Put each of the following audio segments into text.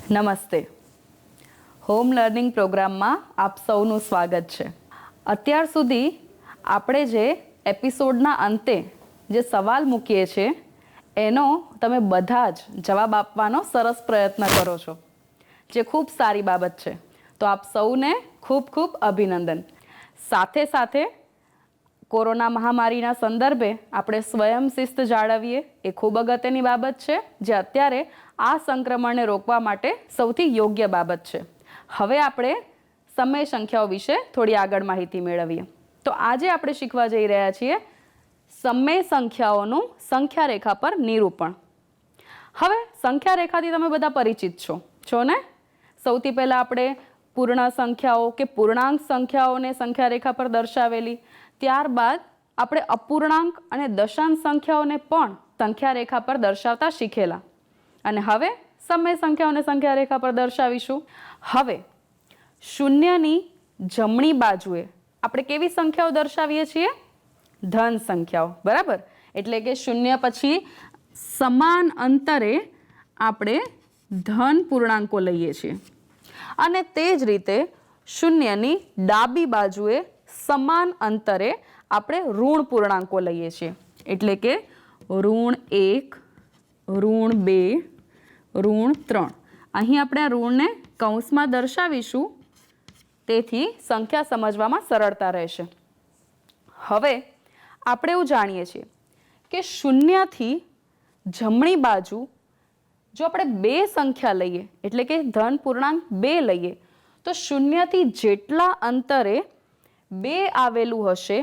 નમસ્તે. Home learning પ્રોગ્રામમાં આપ સૌનું સ્વાગત છે. અત્યાર સુધી આપણે જે એપિસોડના અંતે જે સવાલ મૂકીએ છીએ એનો તમે બધા જ જવાબ આપવાનો સરસ પ્રયત્ન કરો છો, જે ખૂબ સારી બાબત છે. તો આપ સૌને ખૂબ ખૂબ અભિનંદન. સાથે સાથે કોરોના મહામારીના સંદર્ભે આપણે સ્વયં શિસ્ત જાળવીએ એ ખૂબ અગત્યની બાબત છે, જે અત્યારે આ સંક્રમણને રોકવા માટે સૌથી યોગ્ય બાબત છે. હવે આપણે સમય સંખ્યાઓ વિશે થોડી આગળ માહિતી મેળવીએ. તો આજે આપણે શીખવા જઈ રહ્યા છીએ સમય સંખ્યાઓનું સંખ્યા રેખા પર નિરૂપણ. હવે સંખ્યા રેખાથી તમે બધા પરિચિત છો ને? સૌથી પહેલાં આપણે પૂર્ણ સંખ્યાઓ કે પૂર્ણાંક સંખ્યાઓને સંખ્યા રેખા પર દર્શાવેલી. ત્યારબાદ આપણે અપૂર્ણાંક અને દશાંશ સંખ્યાઓને પણ સંખ્યા રેખા પર દર્શાવતા શીખેલા. અને હવે સમય સંખ્યાઓને સંખ્યા રેખા પર દર્શાવીશું. હવે શૂન્યની જમણી બાજુએ આપણે કેવી સંખ્યાઓ દર્શાવીએ છીએ? ધન સંખ્યાઓ, બરાબર. એટલે કે શૂન્ય પછી સમાન અંતરે આપણે ધન પૂર્ણાંકો લઈએ છીએ. અને તે જ રીતે શૂન્યની ડાબી બાજુએ સમાન અંતરે આપણે ઋણ પૂર્ણાંકો લઈએ છીએ. એટલે કે ઋણ 1, ઋણ 2, ઋણ 3. અહીં આપણે આ ઋણને કૌંસમાં દર્શાવીશું, તેથી સંખ્યા સમજવામાં સરળતા રહેશે. હવે આપણે એવું જાણીએ છીએ કે શૂન્યથી જમણી બાજુ જો આપણે 2 સંખ્યા લઈએ, એટલે કે ધન પૂર્ણાંક 2 લઈએ, તો શૂન્યથી જેટલા અંતરે 2 આવેલું હશે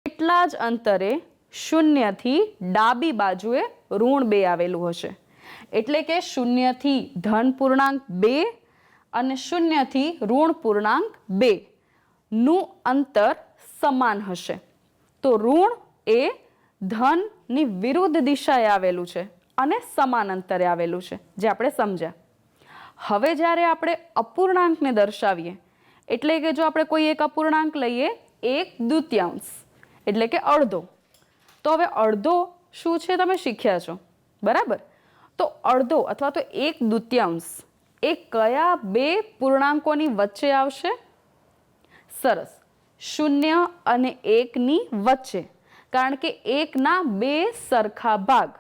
એટલા જ અંતરે શૂન્યથી ડાબી બાજુએ ઋણ 2 આવેલું હશે. એટલે કે શૂન્યથી ધન પૂર્ણાંક 2 અને શૂન્યથી ઋણ પૂર્ણાંક 2 નું અંતર સમાન હશે. તો ઋણ એ ધનની વિરુદ્ધ દિશાએ આવેલું છે અને સમાન અંતરે આવેલું છે, જે આપણે સમજ્યા. હવે જ્યારે આપણે અપૂર્ણાંકને દર્શાવીએ, એટલે કે જો આપણે કોઈ એક અપૂર્ણાંક લઈએ 1/2, એટલે કે અડધો, તો હવે અડધો શું છે તમે શીખ્યા છો, બરાબર. તો અડધો અથવા તો 1/2 એ કયા 2 પૂર્ણાંકોની વચ્ચે આવશે? સરસ, 0 અને 1ની વચ્ચે. કારણ કે 1ના 2 સરખા ભાગ,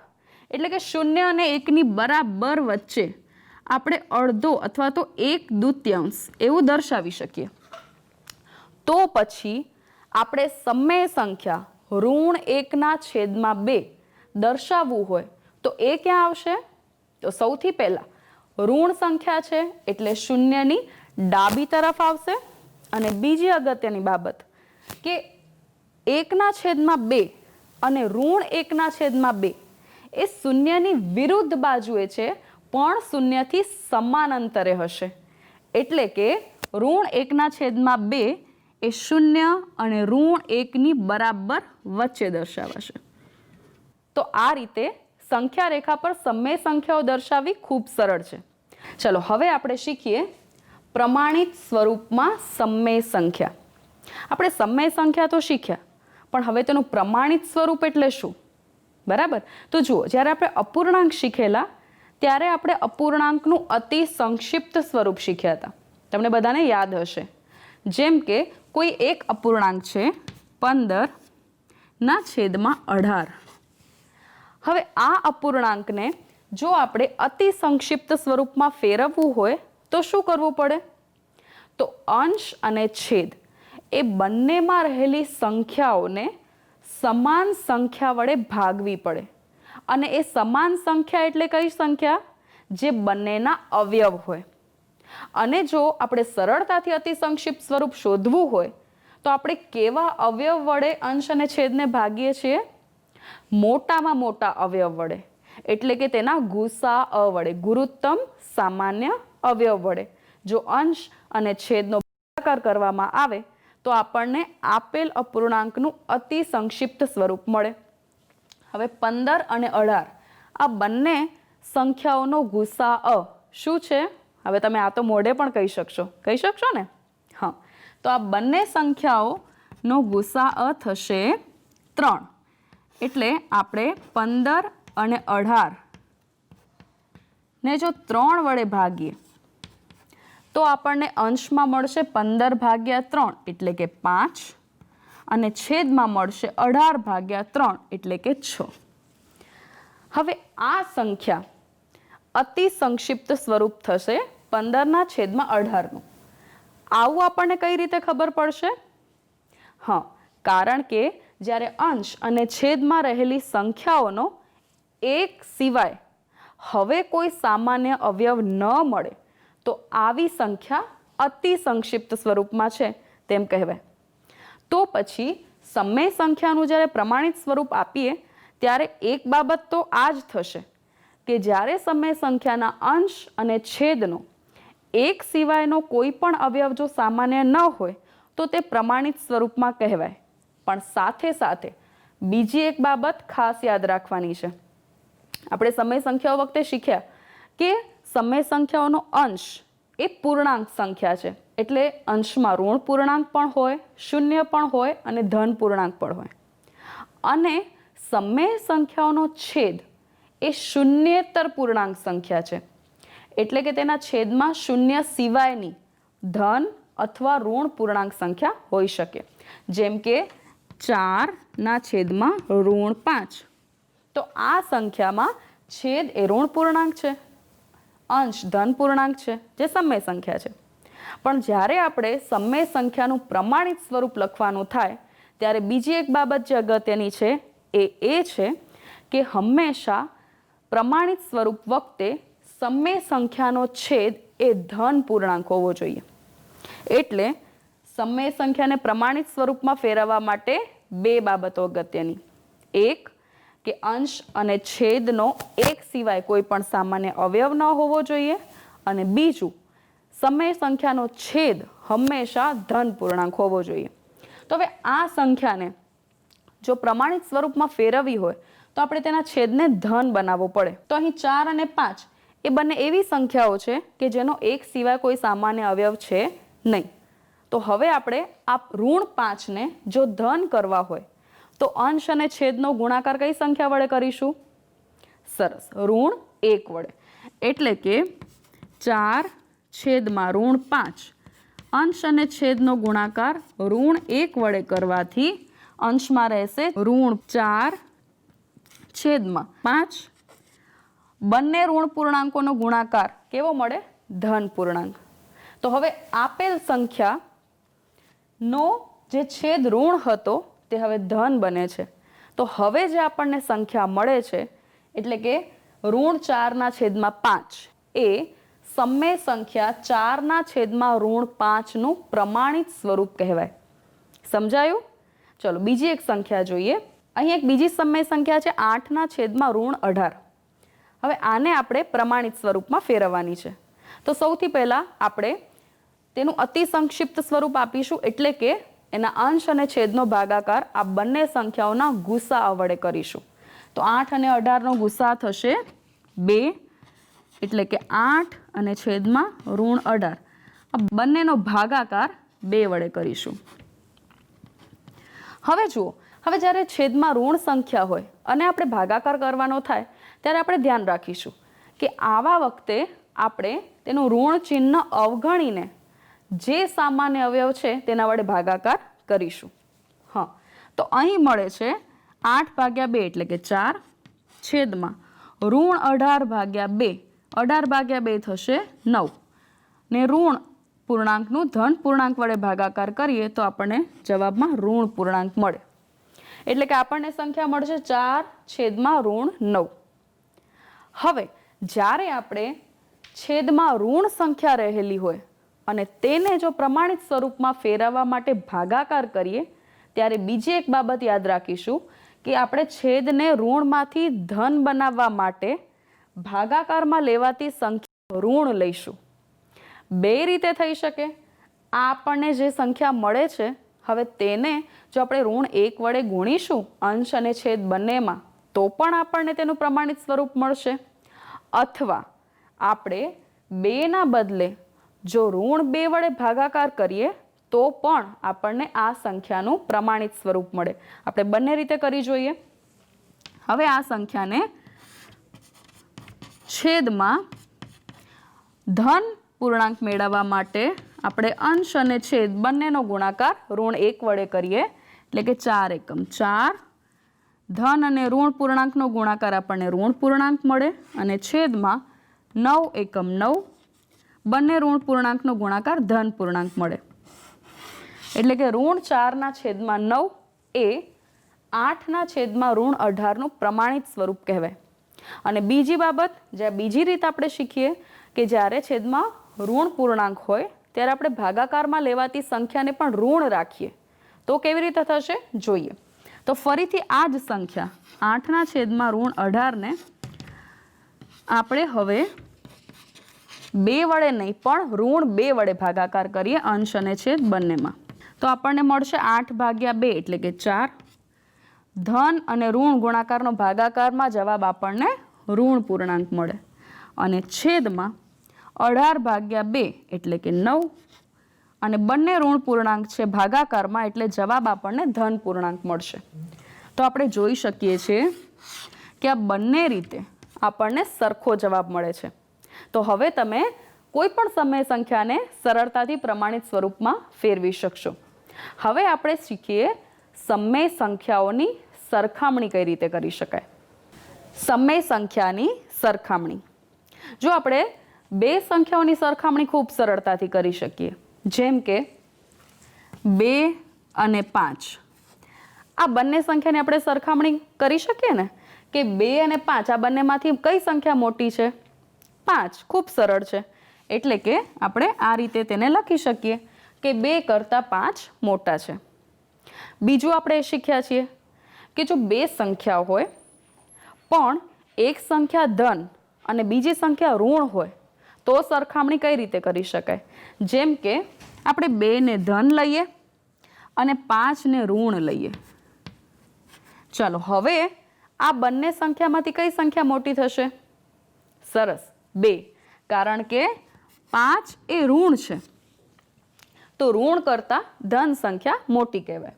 એટલે કે 0 અને 1ની બરાબર વચ્ચે આપણે અડધો અથવા તો 1/2 એવું દર્શાવી શકીએ. તો પછી આપણે સમય સંખ્યા ઋણ 1/2 દર્શાવવું હોય તો એ ક્યાં આવશે? તો સૌથી પહેલાં ઋણ સંખ્યા છે એટલે શૂન્યની ડાબી તરફ આવશે. અને બીજી અગત્યની બાબત કે 1/2 અને ઋણ 1/2 એ શૂન્યની વિરુદ્ધ બાજુએ છે, પણ શૂન્યથી સમાન અંતરે હશે. એટલે કે ઋણ 1/2 એ 0 અને ઋણ 1ની બરાબર વચ્ચે દર્શાવાશે. તો આ રીતે સંખ્યા રેખા પર સમય સંખ્યાઓ દર્શાવવી ખૂબ સરળ છે. ચલો હવે આપણે શીખીએ પ્રમાણિત સ્વરૂપમાં સમય સંખ્યા. આપણે સમય સંખ્યા તો શીખ્યા, પણ હવે તેનું પ્રમાણિત સ્વરૂપ એટલે શું, બરાબર. તો જુઓ, જ્યારે આપણે અપૂર્ણાંક શીખેલા ત્યારે આપણે અપૂર્ણાંકનું અતિ સંક્ષિપ્ત સ્વરૂપ શીખ્યા હતા. તમને બધાને યાદ હશે. જેમ કે કોઈ એક અપૂર્ણાંક છે 15/18. હવે આ અપૂર્ણાંકને જો આપણે અતિ સંક્ષિપ્ત સ્વરૂપમાં ફેરવવું હોય તો શું કરવું પડે? તો અંશ અને છેદ એ બંનેમાં રહેલી સંખ્યાઓને સમાન સંખ્યા વડે ભાગવી પડે. અને એ સમાન સંખ્યા એટલે કઈ સંખ્યા? જે બંનેના અવયવ હોય. અને જો આપણે સરળતાથી અતિ સંક્ષિપ્ત સ્વરૂપ શોધવું હોય તો આપણે કેવા અવયવ વડે અંશ અને છેદને ભાગીએ છીએ? મોટામાં મોટા અવયવ વડે, એટલે કે તેના ગુસાઅ વડે, ગુરુત્તમ સામાન્ય અવયવ વડે. જો અંશ અને છેદનો ભાગાકાર કરવામાં આવે તો આપણને આપેલ અપૂર્ણાંકનું અતિ સંક્ષિપ્ત સ્વરૂપ મળે. હવે 15 અને 18 આ બંને સંખ્યાઓનો ગુસાઅ શું છે? હવે તમે આ તો મોઢે પણ કહી શકશો ને? હા, તો આ બંને સંખ્યાઓનો ગુસાઅ થશે 3. એટલે આપણે 15 અને 18 ને જો 3 વડે ભાગીએ તો આપણને અંશમાં મળશે 15/3 એટલે કે 5 અને છેદમાં મળશે 18/3 એટલે કે 6. હવે આ સંખ્યા અતિ સંક્ષિપ્ત સ્વરૂપ થશે 15/18 નું. આવું આપણને કઈ રીતે ખબર પડશે? હા, કારણ કે જ્યારે અંશ અને છેદમાં રહેલી સંખ્યાઓનો એક સિવાય હવે કોઈ સામાન્ય અવયવ ન મળે તો આવી સંખ્યા અતિ સંક્ષિપ્ત સ્વરૂપમાં છે તેમ કહેવાય. તો પછી સમય સંખ્યાનું જ્યારે પ્રમાણિત સ્વરૂપ આપીએ ત્યારે એક બાબત તો આ જ થશે કે જ્યારે સમય સંખ્યાના અંશ અને છેદનો એક સિવાયનો કોઈ પણ અવયવ જો સામાન્ય ન હોય તો તે પ્રમાણિત સ્વરૂપમાં કહેવાય. પણ સાથે સાથે બીજી એક બાબત ખાસ યાદ રાખવાની છે. આપણે સમય સંખ્યાઓ વખતે શીખ્યા કે સમય સંખ્યાઓનો અંશ એ પૂર્ણાંક સંખ્યા છે, એટલે અંશમાં ઋણ પૂર્ણાંક પણ હોય, શૂન્ય પણ હોય અને ધન પૂર્ણાંક પણ હોય. અને સમય સંખ્યાઓનો છેદ એ શૂન્યેતર પૂર્ણાંક સંખ્યા છે, એટલે કે તેના છેદમાં શૂન્ય સિવાયની ધન અથવા ઋણ પૂર્ણાંક સંખ્યા હોઈ શકે. જેમ કે 4/5. તો આ સંખ્યામાં છેદ એ ઋણ પૂર્ણાંક છે, અંશ ધન પૂર્ણાંક છે, જે સમય સંખ્યા છે. પણ જ્યારે આપણે સમય સંખ્યાનું પ્રમાણિત સ્વરૂપ લખવાનું થાય ત્યારે બીજી એક બાબત જે અગત્યની છે એ છે કે હંમેશા પ્રમાણિત સ્વરૂપ વખતે સમય સંખ્યાનો છેદ એ ધન પૂર્ણાંક હોવો જોઈએ. એટલે સમય સંખ્યાને પ્રમાણિત સ્વરૂપમાં ફેરવવા માટે બે બાબતો અગત્યની. એક કે અંશ અને છેદનો એક સિવાય કોઈ પણ સામાન્ય અવયવ ન હોવો જોઈએ, અને બીજું સમય સંખ્યાનો છેદ હંમેશા ધન પૂર્ણાંક હોવો જોઈએ. તો હવે આ સંખ્યાને જો પ્રમાણિત સ્વરૂપમાં ફેરવવી હોય તો આપણે તેના છેદને ધન બનાવવો પડે. તો અહીં 4 અને 5 એ બંને એવી સંખ્યાઓ છે કે જેનો એક સિવાય કોઈ સામાન્ય અવયવ છે નહીં. તો હવે આપણે આ ઋણ 5ને જો ધન કરવા હોય તો અંશ અને છેદનો ગુણાકાર કઈ સંખ્યા વડે કરીશું? સરસ, ઋણ 1 વડે. એટલે કે 4/5. અંશ અને છેદનો ગુણાકાર ઋણ 1 વડે કરવાથી અંશમાં રહેશે ઋણ 4/5. બંને ઋણ પૂર્ણાંકોનો ગુણાકાર કેવો મળે? ધન પૂર્ણાંક. તો હવે આપેલ સંખ્યાનો જે છેદ ઋણ હતો તે હવે ધન બને છે. તો હવે જે આપણને સંખ્યા મળે છે એટલે કે ઋણ 4/5 એ સમય સંખ્યા 4/5 નું પ્રમાણિત સ્વરૂપ કહેવાય. સમજાયું? ચલો બીજી એક સંખ્યા જોઈએ. અહીં એક બીજી સમય સંખ્યા છે 8/18. હવે આને આપણે પ્રમાણિત સ્વરૂપમાં ફેરવવાની છે. તો સૌથી પહેલા આપણે તેનું અતિ સંક્ષિપ્ત સ્વરૂપ આપીશું, એટલે કે એના અંશ અને છેદનો ભાગાકાર આ બંને સંખ્યાઓના ગુસા વડે કરીશું. તો 8 અને 18 નો ગુસા થશે 2, એટલે કે 8 અને છેદમાં ઋણ 18. આ બંનેનો ભાગાકાર 2 વડે કરીશું. હવે જુઓ, હવે જ્યારે છેદમાં ઋણ સંખ્યા હોય અને આપણે ભાગાકાર કરવાનો થાય ત્યારે આપણે ધ્યાન રાખીશું કે આવા વખતે આપણે તેનું ઋણ ચિહ્ન અવગણીને જે સામાન્ય અવયવ છે તેના વડે ભાગાકાર કરીશું. હા, તો અહીં મળે છે 8/2 એટલે કે 4 છેદમાં ઋણ 18/2. 18/2 થશે 9 ને ઋણ પૂર્ણાંકનું ધન પૂર્ણાંક વડે ભાગાકાર કરીએ તો આપણને જવાબમાં ઋણ પૂર્ણાંક મળે. એટલે કે આપણને સંખ્યા મળશે 4/9. હવે જ્યારે આપણે છેદમાં ઋણ સંખ્યા રહેલી હોય અને તેને જો પ્રમાણિત સ્વરૂપમાં ફેરવવા માટે ભાગાકાર કરીએ ત્યારે બીજી એક બાબત યાદ રાખીશું કે આપણે છેદને ઋણમાંથી ધન બનાવવા માટે ભાગાકારમાં લેવાતી સંખ્યા ઋણ લઈશું. બે રીતે થઈ શકે. આ આપણને જે સંખ્યા મળે છે હવે તેને જો આપણે ઋણ 1 વડે ગુણીશું અંશ અને છેદ બંનેમાં તો પણ આપણને તેનું પ્રમાણિત સ્વરૂપ મળશે. અથવા આપણે 2 ના બદલે જો ઋણ 2 વડે ભાગાકાર કરીએ તો પણ આપણને આ સંખ્યાનું પ્રમાણિત સ્વરૂપ મળે. આપણે બંને રીતે કરી જોઈએ. હવે આ સંખ્યાને છેદમાં ધન પૂર્ણાંક મેળવવા માટે આપણે અંશ અને છેદ બંનેનો ગુણાકાર ઋણ 1 વડે કરીએ, એટલે કે 4 એકમ 4. ધન અને ઋણ પૂર્ણાંકનો ગુણાકાર આપણને ઋણ પૂર્ણાંક મળે અને છેદમાં 9 એકમ 9. બંને ઋણ પૂર્ણાંકનો ગુણાકાર ધન પૂર્ણાંક મળે, એટલે કે ઋણ 4 છેદમાં 9 એ 8 છેદમાં ઋણ 18નું પ્રમાણિત સ્વરૂપ કહેવાય. અને બીજી બાબત, જ્યાં બીજી રીત આપણે શીખીએ કે જ્યારે છેદમાં ઋણ પૂર્ણાંક હોય ત્યારે આપણે ભાગાકારમાં લેવાતી સંખ્યાને પણ ઋણ રાખીએ તો કેવી રીતે થશે જોઈએ. તો ફરીથી આ જ સંખ્યા 8 છેદમાં ઋણ 18ને આપણે હવે 2 વડે નહીં પણ ઋણ 2 વડે ભાગાકાર કરીએ અંશ અને છેદ બંનેમાં. તો આપણને મળશે 8/2 એટલે કે 4. ધન અને ઋણ ગુણાકારનો ભાગાકારમાં જવાબ આપણને ઋણ પૂર્ણાંક મળે અને છેદમાં 18/2 એટલે કે 9. અને બંને ઋણ પૂર્ણાંક છે ભાગાકારમાં, એટલે જવાબ આપણને ધન પૂર્ણાંક મળશે. તો આપણે જોઈ શકીએ છીએ કે આ બંને રીતે આપણને સરખો જવાબ મળે છે. તો હવે તમે કોઈ પણ સમય સંખ્યાને સરળતાથી પ્રમાણિત સ્વરૂપમાં ફેરવી શકશો. હવે આપણે શીખીએ સમય સંખ્યાઓની સરખામણી કઈ રીતે કરી શકાય. સમય સંખ્યાની સરખામણી. જો આપણે બે સંખ્યાઓની સરખામણી ખૂબ સરળતાથી કરી શકીએ, જેમ કે 2 અને 5. આ બંને સંખ્યાની આપણે સરખામણી કરી શકીએ ને કે 2 અને 5 આ બંનેમાંથી કઈ સંખ્યા મોટી છે? 5. ખૂબ સરળ છે, એટલે કે આપણે આ રીતે તેને લખી શકીએ કે 2 કરતાં 5 મોટા છે. બીજું આપણે શીખ્યા છીએ કે જો બે સંખ્યાઓ હોય પણ એક સંખ્યા ધન અને બીજી સંખ્યા ઋણ હોય તો સરખામણી કઈ રીતે કરી શકાય. જેમ કે આપણે 2 ને ધન લઈએ અને 5 ને ઋણ લઈએ. ચાલો હવે આ બંને સંખ્યામાંથી કઈ સંખ્યા મોટી થશે? સરસ, 2, કારણ કે 5 એ ઋણ છે તો ઋણ કરતાં ધન સંખ્યા મોટી કહેવાય.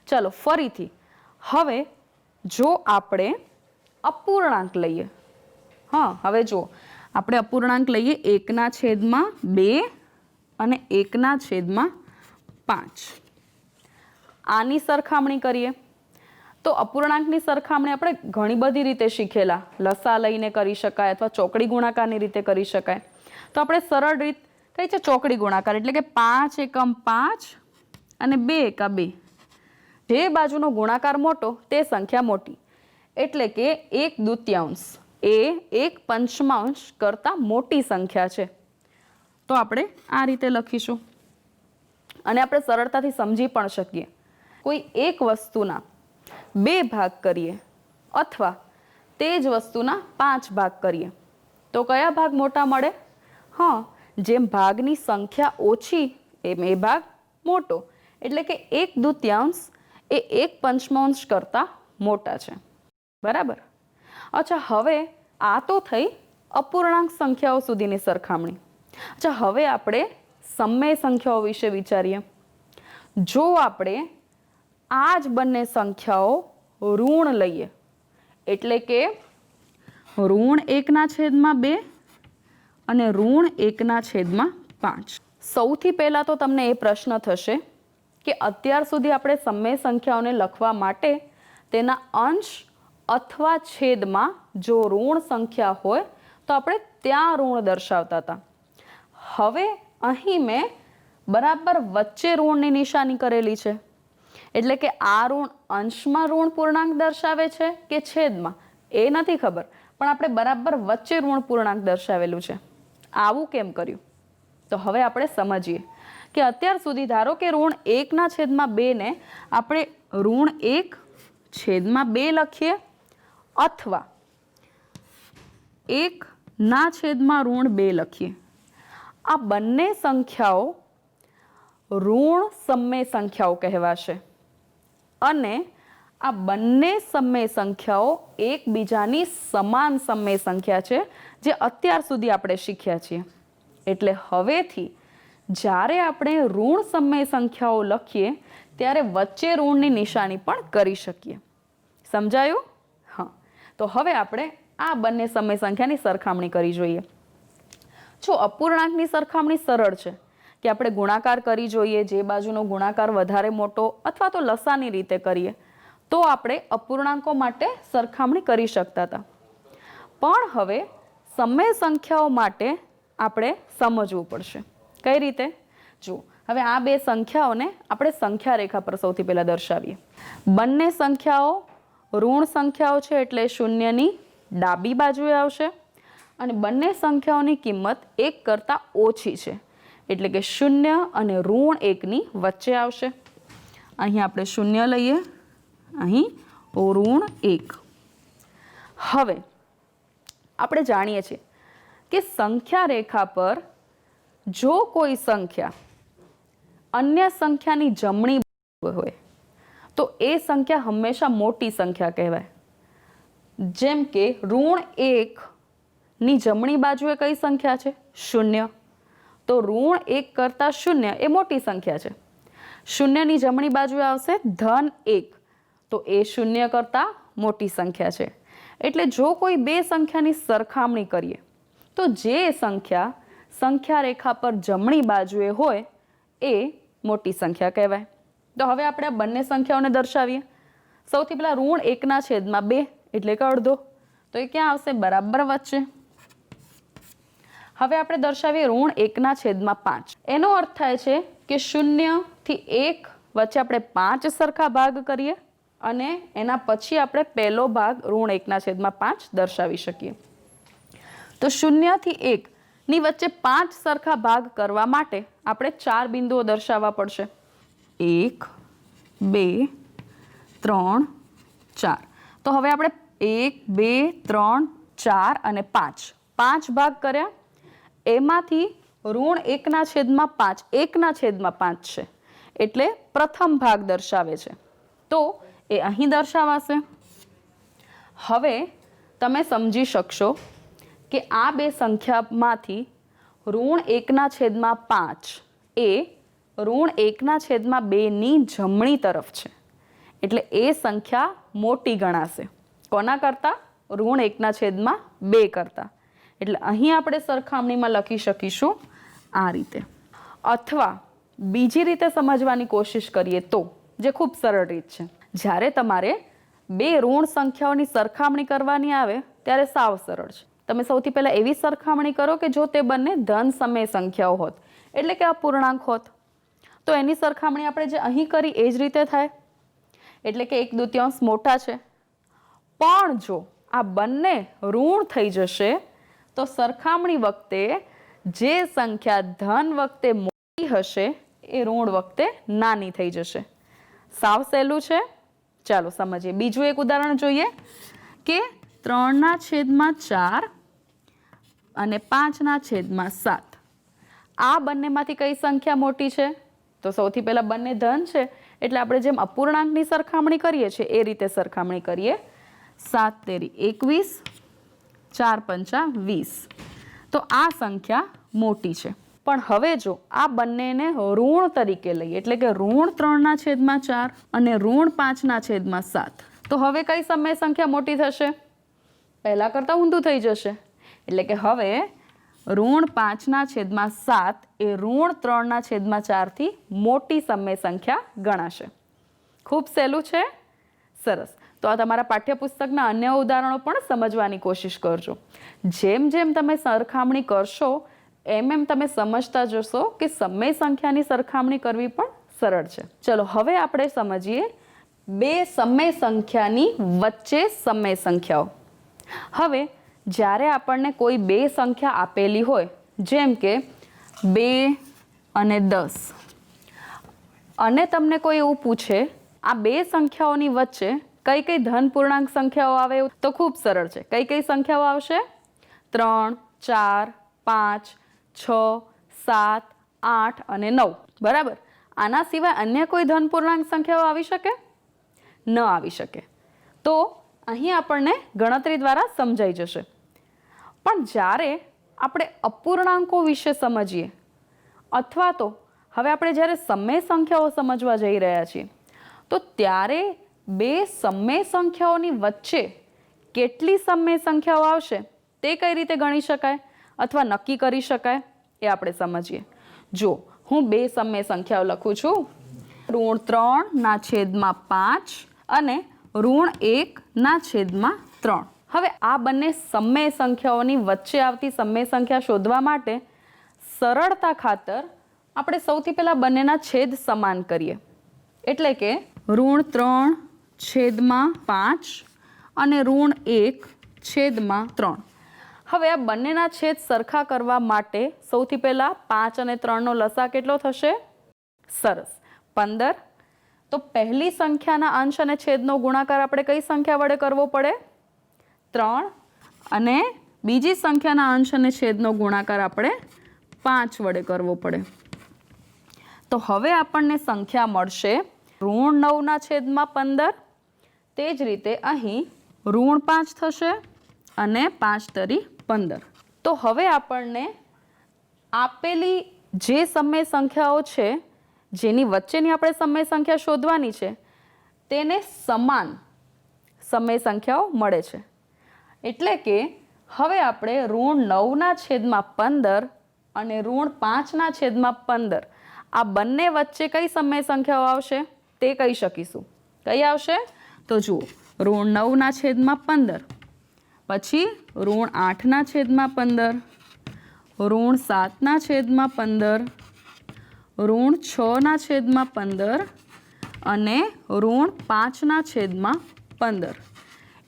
ચાલો ફરીથી, હવે જો આપણે અપૂર્ણાંક લઈએ, હવે જો આપણે અપૂર્ણાંક લઈએ 1/2 અને 1/5. આની સરખામણી કરીએ તો અપૂર્ણાંકની સરખામણી આપણે ઘણી બધી રીતે શીખેલા. લસા લઈને કરી શકાય અથવા ચોકડી ગુણાકારની રીતે કરી શકાય. તો આપણે સરળ રીત કઈ છે? ચોકડી ગુણાકાર, એટલે કે 5 એકમ 5 અને 2 એકા 2. જે બાજુનો ગુણાકાર મોટો તે સંખ્યા મોટી, એટલે કે 1/2 એ 1/5 કરતાં મોટી સંખ્યા છે. તો આપણે આ રીતે લખીશું અને આપણે સરળતાથી સમજી પણ શકીએ. કોઈ એક વસ્તુના 2 ભાગ કરીએ અથવા તે જ વસ્તુના 5 ભાગ કરીએ તો કયા ભાગ મોટા મળે? જેમ ભાગની સંખ્યા ઓછી એમ એ ભાગ મોટો, એટલે કે 1/2 એ 1/5 કરતાં મોટા છે. બરાબર. અચ્છા, હવે આ તો થઈ અપૂર્ણાંક સંખ્યાઓ સુધીની સરખામણી. અચ્છા, હવે આપણે સમય સંખ્યાઓ વિશે વિચારીએ. જો આપણે આ જ બંને સંખ્યાઓ ઋણ લઈએ, એટલે કે ઋણ 1/2 અને ઋણ 1/5. સૌથી પહેલા તો તમને એ પ્રશ્ન થશે કે અત્યાર સુધી આપણે સમય સંખ્યાઓને લખવા માટે તેના અંશ અથવા છેદમાં જો ઋણ સંખ્યા હોય તો આપણે ત્યાં ઋણ દર્શાવતા હતા. હવે અહીં મેં બરાબર વચ્ચે ઋણની નિશાની કરેલી છે, એટલે કે આ ઋણ અંશમાં ઋણ પૂર્ણાંક દર્શાવે છે કે છેદમાં એ નથી ખબર, પણ આપણે બરાબર વચ્ચે ઋણ પૂર્ણાંક દર્શાવેલું છે. આવું કેમ કર્યું? તો હવે આપણે સમજીએ કે અત્યાર સુધી ધારો કે ઋણ 1/2 ને આપણે ઋણ 1/2 લખીએ અથવા 1/2 લખીએ. આ બંને સંખ્યાઓ ઋણ સમય સંખ્યાઓ કહેવાશે અને આ બંને સમય સંખ્યાઓ એકબીજાની સમાન સમય સંખ્યા છે, જે અત્યાર સુધી આપણે શીખ્યા છીએ. એટલે હવેથી જ્યારે આપણે ઋણ સમય સંખ્યાઓ લખીએ ત્યારે વચ્ચે ઋણની નિશાની પણ કરી શકીએ. સમજાયું? તો હવે આપણે આ બંને સમય સંખ્યાની સરખામણી કરી જોઈએ. જો અપૂર્ણાંકની સરખામણી સરળ છે કે આપણે ગુણાકાર કરી જોઈએ, જે બાજુનો ગુણાકાર વધારે મોટો અથવા તો લસાની રીતે કરીએ તો આપણે અપૂર્ણાંકો માટે સરખામણી કરી શકતા હતા. પણ હવે સમય સંખ્યાઓ માટે આપણે સમજવું પડશે. કઈ રીતે? જુઓ, હવે આ બે સંખ્યાઓને આપણે સંખ્યા રેખા પર સૌથી પહેલા દર્શાવીએ. બંને સંખ્યાઓ ઋણ સંખ્યાઓ છે એટલે શૂન્યની ડાબી બાજુએ આવશે અને બંને સંખ્યાઓની કિંમત 1 કરતાં ઓછી છે એટલે કે 0 અને ઋણ 1ની વચ્ચે આવશે. અહીં આપણે 0 લઈએ, અહીં ઋણ 1. હવે આપણે જાણીએ છીએ કે સંખ્યા રેખા પર જો કોઈ સંખ્યા અન્ય સંખ્યાની જમણી હોય તો એ સંખ્યા હંમેશા મોટી સંખ્યા કહેવાય. જેમ કે ઋણ 1ની જમણી બાજુએ કઈ સંખ્યા છે? 0. તો ઋણ 1 કરતાં 0 એ મોટી સંખ્યા છે. 0ની જમણી બાજુએ આવશે ધન 1, તો એ 0 કરતાં મોટી સંખ્યા છે. એટલે જો કોઈ બે સંખ્યાની સરખામણી કરીએ તો જે સંખ્યા સંખ્યા રેખા પર જમણી બાજુએ હોય એ મોટી સંખ્યા કહેવાય. તો હવે આપણે આ બંને સંખ્યાઓને દર્શાવીએ. સૌથી પહેલા ઋણ 1/2 એટલે કે અડધો, તો એ ક્યાં આવશે? બરાબર વચ્ચે. હવે આપણે દર્શાવીએ ઋણ 1/5. એનો અર્થ થાય છે કે 0 થી 1 વચ્ચે આપણે 5 સરખા ભાગ કરીએ અને એના પછી આપણે પહેલો ભાગ ઋણ 1/5 દર્શાવી શકીએ. તો 0 થી 1 ની વચ્ચે 5 સરખા ભાગ કરવા માટે આપણે 4 બિંદુઓ દર્શાવવા પડશે. 1, 2, 3, 4. તો હવે આપણે 1, 2, 3, 4 અને 5 ભાગ કર્યા. એમાંથી ઋણ 1/5 1/5 છે એટલે પ્રથમ ભાગ દર્શાવે છે, તો એ અહીં દર્શાવાશે. હવે તમે સમજી શકશો કે આ બે સંખ્યામાંથી ઋણ 1/5 એ ઋણ 1/2ની જમણી તરફ છે એટલે એ સંખ્યા મોટી ગણાશે. કોના કરતાં? ઋણ 1/2 કરતાં. એટલે અહીં આપણે સરખામણીમાં લખી શકીશું આ રીતે. અથવા બીજી રીતે સમજવાની કોશિશ કરીએ તો, જે ખૂબ સરળ રીત છે, જ્યારે તમારે બે ઋણ સંખ્યાઓની સરખામણી કરવાની આવે ત્યારે સાવ સરળ છે. તમે સૌથી પહેલા એવી સરખામણી કરો કે જો તે બંને ધન સમય સંખ્યાઓ હોત, એટલે કે અપૂર્ણાંક હોત, તો એની સરખામણી આપણે જે અહીં કરી એ જ રીતે થાય, એટલે કે 1/2 મોટા છે. પણ જો આ બંને ઋણ થઈ જશે તો સરખામણી વખતે જે સંખ્યા ધન વખતે મોટી હશે એ ઋણ વખતે નાની થઈ જશે. સાવ સહેલું છે. ચાલો સમજીએ. બીજું એક ઉદાહરણ જોઈએ કે 3/4 અને 5/7. આ બંનેમાંથી કઈ સંખ્યા મોટી છે? તો સૌથી પહેલા બંને ધન છે એટલે આપણે જેમ અપૂર્ણાંકની સરખામણી કરીએ છીએ એ રીતે સરખામણી કરીએ. 7 તેરી 21, 4 પંચા 20. તો આ સંખ્યા મોટી છે. પણ હવે જો આ બંનેને ઋણ તરીકે લઈએ એટલે કે ઋણ 3/4 અને ઋણ 5/7, તો હવે કઈ સમય સંખ્યા મોટી થશે? પહેલા કરતાં ઊંધું થઈ જશે. એટલે કે હવે ઋણ 5/7 એ ઋણ 3/4 થી મોટી સમય સંખ્યા ગણાશે. ખૂબ સહેલું છે. સરસ. તો આ તમારા પાઠ્યપુસ્તકના અન્ય ઉદાહરણો પણ સમજવાની કોશિશ કરજો. જેમ જેમ તમે સરખામણી કરશો એમ એમ તમે સમજતા જશો કે સમય સંખ્યાની સરખામણી કરવી પણ સરળ છે. ચલો હવે આપણે સમજીએ બે સમય સંખ્યાની વચ્ચે સમય સંખ્યાઓ. હવે જ્યારે આપણને કોઈ બે સંખ્યા આપેલી હોય, જેમ કે 2 અને 10, અને તમને કોઈ એવું પૂછે આ બે સંખ્યાઓની વચ્ચે કઈ કઈ ધન પૂર્ણાંક સંખ્યાઓ આવે, તો ખૂબ સરળ છે. કઈ કઈ સંખ્યાઓ આવશે? 3, 4, 5, 6, 7, 8 અને 9. બરાબર. આના સિવાય અન્ય કોઈ ધન પૂર્ણાંક સંખ્યાઓ આવી શકે? ન આવી શકે. તો અહીં આપણને ગણતરી દ્વારા સમજાઈ જશે. પણ જ્યારે આપણે અપૂર્ણાંકો વિશે સમજીએ અથવા તો હવે આપણે જ્યારે સમય સંખ્યાઓ સમજવા જઈ રહ્યા છીએ તો ત્યારે બે સમય સંખ્યાઓની વચ્ચે કેટલી સમય સંખ્યાઓ આવશે તે કઈ રીતે ગણી શકાય અથવા નક્કી કરી શકાય એ આપણે સમજીએ. જો હું બે સમય સંખ્યાઓ લખું છું, √3/5 અને √1/3. હવે આ બંને સમય સંખ્યાઓની વચ્ચે આવતી સમય સંખ્યા શોધવા માટે સરળતા ખાતર આપણે સૌથી પહેલાં બંનેના છેદ સમાન કરીએ. એટલે કે √3/5 અને √1/3. હવે આ બંનેના છેદ સરખા કરવા માટે સૌથી પહેલાં 5 અને 3નો લસા કેટલો થશે? સરસ, 15. તો પહેલી સંખ્યાના અંશ અને છેદનો ગુણાકાર આપણે કઈ સંખ્યા વડે કરવો પડે? 3. અને બીજી સંખ્યાના અંશ અને છેદનો ગુણાકાર આપણે 5 વડે કરવો પડે. તો હવે આપણને સંખ્યા મળશે √9/15. તે જ રીતે અહીં √5 થશે અને 5 તરી 15. તો હવે આપણને આપેલી જે સમય સંખ્યાઓ છે જેની વચ્ચેની આપણે સમય સંખ્યા શોધવાની છે તેને સમાન સમય સંખ્યાઓ મળે છે. એટલે કે હવે આપણે √9/15 અને √5/15 આ બંને વચ્ચે કઈ સમય સંખ્યાઓ આવશે તે કહી શકીશું. કઈ આવશે? તો જુઓ, √9/15, પછી √8/15, √7/15, √6/15 અને √5/15.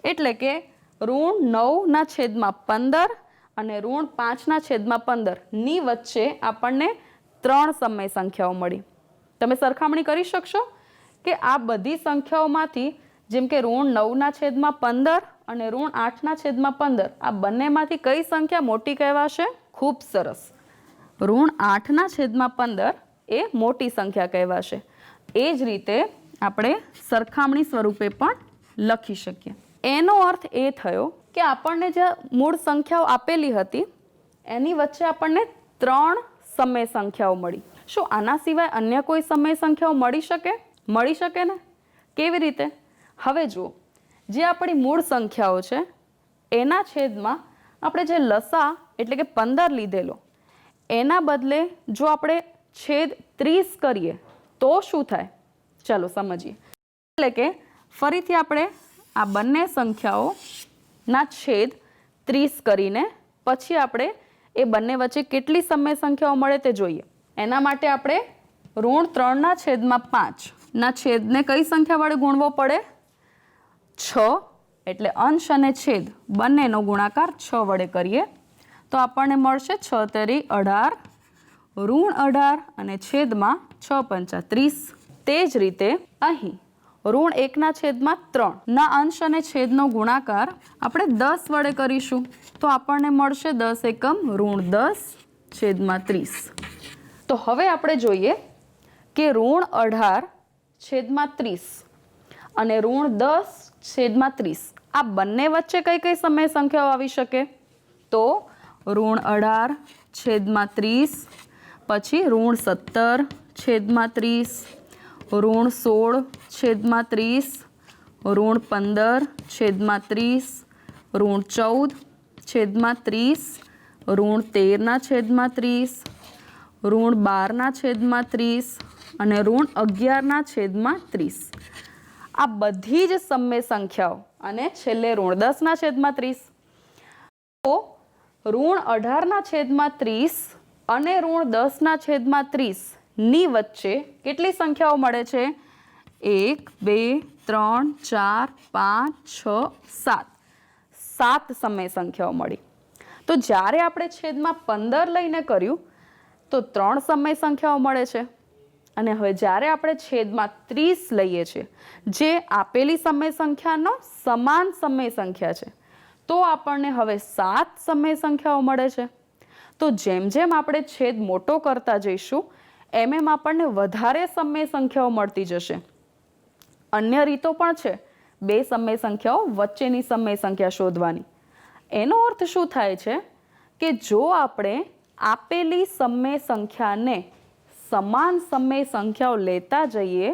એટલે કે √9/15 અને √5/15 ની વચ્ચે આપણને 3 સમય સંખ્યાઓ મળી. તમે સરખામણી કરી શકશો કે આ બધી સંખ્યાઓમાંથી, જેમ કે √9/15 અને √8/15, આ બંનેમાંથી કઈ સંખ્યા મોટી કહેવાશે? ખૂબ સરસ, √8/15 એ મોટી સંખ્યા કહેવાશે. એ જ રીતે આપણે સરખામણી સ્વરૂપે પણ લખી શકીએ. એનો અર્થ એ થયો કે આપણને જે મૂળ સંખ્યાઓ આપેલી હતી એની વચ્ચે આપણને 3 સમય સંખ્યાઓ મળી. શું આના સિવાય અન્ય કોઈ સમય સંખ્યાઓ મળી શકે? મળી શકે ને. કેવી રીતે? હવે જુઓ, જે આપણી મૂળ સંખ્યાઓ છે એના છેદમાં આપણે જે લસા એટલે કે 15 લીધેલો, એના બદલે જો આપણે છેદ 30 કરીએ તો શું થાય? ચાલો સમજીએ. એટલે કે ફરીથી આપણે આ બંને સંખ્યાઓના છેદ 30 કરીને પછી આપણે એ બંને વચ્ચે કેટલી સમય સંખ્યાઓ મળે તે જોઈએ. એના માટે આપણે √3/5 ના છેદને કઈ સંખ્યા વડે ગુણવો પડે? 6. એટલે અંશ અને છેદ બંનેનો ગુણાકાર 6 વડે કરીએ તો આપણને મળશે 6 તરી 18, √18 અને છેદમાં 6 પંચા 30. તે જ રીતે અહીં √1/3 ના અંશ અને છેદનો ગુણાકાર આપણે 10 વડે કરીશું તો આપણને મળશે 10 એકમ √10/30. તો હવે આપણે જોઈએ કે √18/30 અને √10/30 આ બંને વચ્ચે કઈ કઈ સમય સંખ્યાઓ આવી શકે? તો √18/30, પછી √17/30, √16/30, √15/30, √14/30, √13/30, √12/30 અને √11/30. આ બધી જ સમય સંખ્યાઓ અને છેલ્લે √10/30. તો √18/30 અને √10/30 ની વચ્ચે કેટલી સંખ્યાઓ મળે છે? 1, 2, 3, 4, 5, 6, 7. 7 સમય સંખ્યાઓ મળી. તો જ્યારે આપણે છેદમાં 15 લઈને કર્યું તો 3 સમય સંખ્યાઓ મળે છે. અને હવે જ્યારે આપણે છેદમાં 30 લઈએ છીએ જે આપેલી સમય સંખ્યાનો સમાન સમય સંખ્યા છે તો આપણને હવે 7 સમય સંખ્યાઓ મળે છે. તો જેમ જેમ આપણે છેદ મોટો કરતા જઈશું એમ એમ આપણને વધારે સમય સંખ્યાઓ મળતી જશે. અન્ય રીતો પણ છે બે સમય સંખ્યાઓ વચ્ચેની સમય સંખ્યા શોધવાની. એનો અર્થ શું થાય છે કે જો આપણે આપેલી સમય સંખ્યાને સમાન સમય સંખ્યાઓ લેતા જઈએ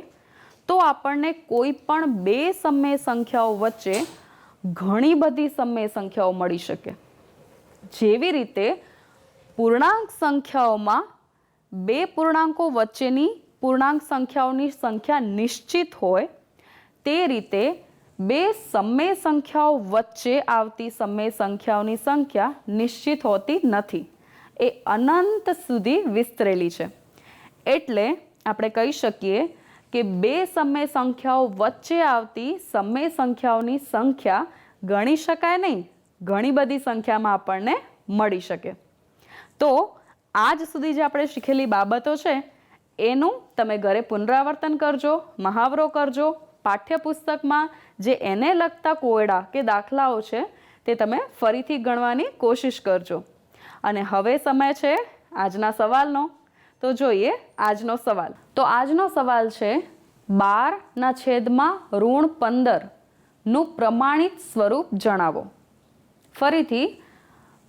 તો આપણને કોઈ પણ બે સમય સંખ્યાઓ વચ્ચે ઘણી બધી સમય સંખ્યાઓ મળી શકે. જેવી રીતે પૂર્ણાંક સંખ્યાઓમાં બે પૂર્ણાંકો વચ્ચેની પૂર્ણાંક સંખ્યાઓની સંખ્યા નિશ્ચિત હોય તે રીતે બે સમય સંખ્યાઓ વચ્ચે આવતી સમય સંખ્યાઓની સંખ્યા નિશ્ચિત હોતી નથી, એ અનંત સુધી વિસ્તરેલી છે. એટલે આપણે કહી શકીએ કે બે સમય સંખ્યાઓ વચ્ચે આવતી સમય સંખ્યાઓની સંખ્યા ગણી શકાય નહીં, ઘણી બધી સંખ્યામાં આપણને મળી શકે. તો આજ સુધી જે આપણે શીખેલી બાબતો છે એનું તમે ઘરે પુનરાવર્તન કરજો, મહાવરો કરજો. પાઠ્યપુસ્તકમાં જે એને લગતા કોયડા કે દાખલાઓ છે તે તમે ફરીથી ગણવાની કોશિશ કરજો. અને હવે સમય છે આજના સવાલનો. તો જોઈએ આજનો સવાલ. તો આજનો સવાલ છે 12/15 નું પ્રમાણિત સ્વરૂપ જણાવો. ફરીથી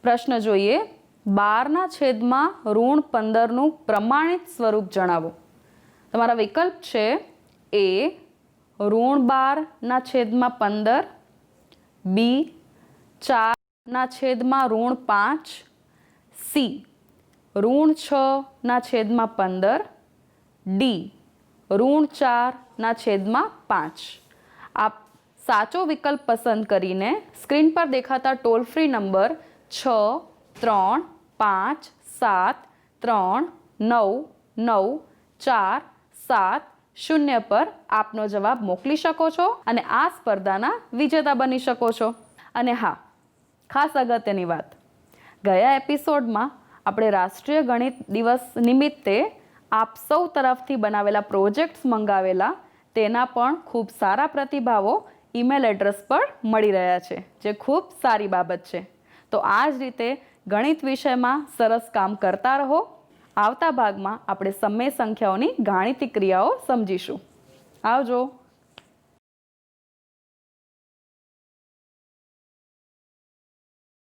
પ્રશ્ન જોઈએ, 12/15 નું પ્રમાણિત સ્વરૂપ જણાવો. તમારા વિકલ્પ છે A √12/15, B 4/5, C √6/15, D √4/5. આપ સાચો વિકલ્પ પસંદ કરીને સ્ક્રીન પર દેખાતા ટોલ ફ્રી નંબર 635739947 પર આપનો જવાબ મોકલી શકો છો અને આ સ્પર્ધાના વિજેતા બની શકો છો. અને હા, ખાસ અગત્યની વાત, ગયા એપિસોડમાં આપણે રાષ્ટ્રીય ગણિત દિવસ નિમિત્તે આપ સૌ તરફથી બનાવેલા પ્રોજેક્ટ્સ મંગાવેલા, તેના પણ ખૂબ સારા પ્રતિભાવો ઈમેલ એડ્રેસ પર મળી રહ્યા છે, જે ખૂબ સારી બાબત છે. તો આ જ રીતે ગણિત વિષયમાં સરસ કામ કરતા રહો. આવતા ભાગમાં આપણે સમય સંખ્યાઓની ગાણિતિક ક્રિયાઓ સમજીશું. આવજો.